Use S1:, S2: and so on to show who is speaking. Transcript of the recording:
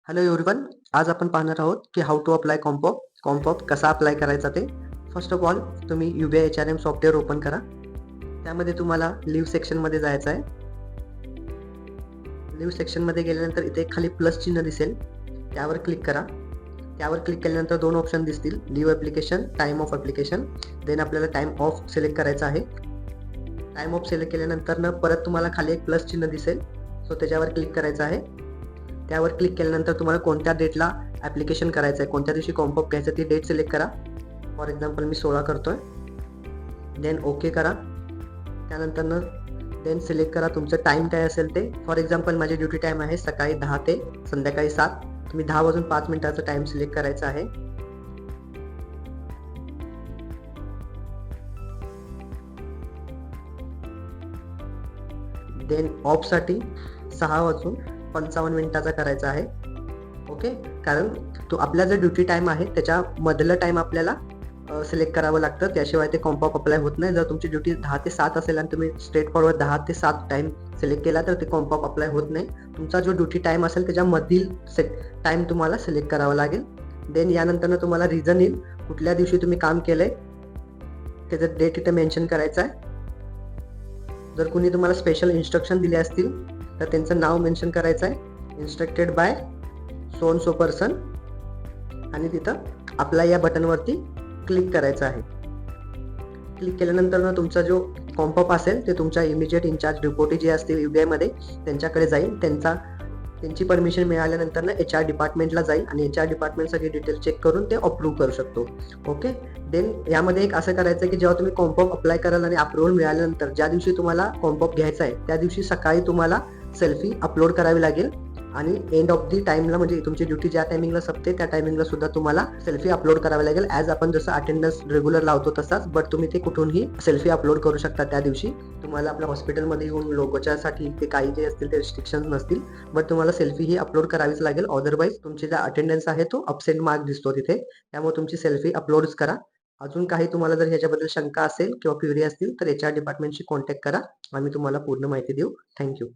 S1: Hello everyone. आज आपण पाहणार आहोत की हाऊ टू अप्लाय कॉम्पॉप कसा अप्लाय करायचा ते. फर्स्ट ऑफ ऑल तुम्ही UBI HRM सॉफ्टवेअर ओपन करा. त्यामध्ये तुम्हाला लिव्ह सेक्शनमध्ये जायचं आहे. लिव्ह सेक्शनमध्ये गेल्यानंतर इथे खाली प्लस चिन्ह दिसेल, त्यावर क्लिक करा. त्यावर क्लिक केल्यानंतर दोन ऑप्शन दिसतील, leave application, time off application. Then आपल्याला टाईम ऑफ सिलेक्ट करायचा आहे. टाईम ऑफ सिलेक्ट केल्यानंतर परत तुम्हाला खाली एक प्लस चिन्ह दिसेल, सो त्याच्यावर क्लिक करायचं आहे. त्यावर क्लिक केल्यानंतर तुम्हाला कोणत्या डेटला ॲप्लिकेशन करायचं आहे, कोणत्या दिवशी कॉम्पॉप घ्यायचं ती डेट सिलेक्ट करा. फॉर एक्झाम्पल मी 16 करतोय. देन ओके करा. त्यानंतर देन सिलेक्ट करा तुमचं टाईम काय असेल ते. फॉर एक्झाम्पल माझी ड्युटी टाईम आहे सकाळी 10 ते संध्याकाळी 7. तुम्ही 10 वाजून 5 मिनिटाचा टाईम सिलेक्ट करायचा आहे. देन ऑफसाठी 6 वाजून 55 मिनिटाचा करायचा आहे. ओके, कारण तो आपला जो ड्युटी टाईम आहे त्याच्या मधलं टाईम आपल्याला सिलेक्ट करावं लागतं, त्याशिवाय ते कॉम्पॉप अप्लाय होत नाही. जर तुमची ड्युटी 10 ते 7 असेल आणि तुम्ही स्ट्रेट फॉरवर्ड 10 ते 7 टाईम सिलेक्ट केला तर ते कॉम्पॉप अप्लाय होत नाही. तुमचा जो ड्युटी टाईम असेल त्याच्यामधील टाईम तुम्हाला सिलेक्ट करावा लागेल. देन यानंतर तुम्हाला रिझन येईल, कुठल्या दिवशी तुम्ही काम केलंय त्याचं डेट इथे मेन्शन करायचं आहे. जर कुणी तुम्हाला स्पेशल इन्स्ट्रक्शन दिले असतील तर त्यांचं नाव मेन्शन करायचं आहे, instructed by so and so person, आणि तिथं अप्लाय या बटनवरती क्लिक करायचं आहे. क्लिक केल्यानंतर तुमचा जो कॉम्पॉप असेल ते तुमच्या इमिजिएट इन्चार्ज डिपोटी जे असतील UBI मध्ये त्यांच्याकडे जाईल. त्यांची परमिशन मिळाल्यानंतर HR डिपार्टमेंटला जाईल आणि HR डिपार्टमेंट सगळे डिटेल चेक करून ते अप्रूव्ह करू शकतो. ओके, देन यामध्ये एक असं करायचं की जेव्हा तुम्ही कॉम्पॉप अप्लाय कराल आणि अप्रुव्हल मिळाल्यानंतर ज्या दिवशी तुम्हाला कॉम्पॉप घ्यायचा आहे त्या दिवशी सकाळी तुम्हाला सेल्फी अपलोड करावी लागेल, आणि एंड ऑफ दी टाइमला म्हणजे तुमची ड्युटी ज्या टायमिंगला संपते त्या टायमिंगला सुद्धा तुम्हाला सेल्फी अपलोड करावी लागेल. ॲज आपण जसं अटेंडन्स रेग्युलर लावतो तसाच, बट तुम्ही ते कुठूनही सेल्फी अपलोड करू शकता. त्या दिवशी तुम्हाला आपल्या हॉस्पिटलमध्ये येऊन लोगोच्यासाठी ते काही जे असतील ते रिस्ट्रिक्शन्स नसतील, बट तुम्हाला सेल्फी ही अपलोड करावीच लागेल. अदरवाईज तुमची जो अटेंडन्स आहे तो अब्सेंट मार्क दिसतो तिथे, त्यामुळे तुमची सेल्फी अपलोडच करा. अजून काही तुम्हाला जर ह्याच्याबद्दल शंका असेल किंवा क्वेरी असतील तर HR डिपार्टमेंटशी कॉन्टॅक्ट करा, आम्ही तुम्हाला पूर्ण माहिती देऊ. थँक्यू.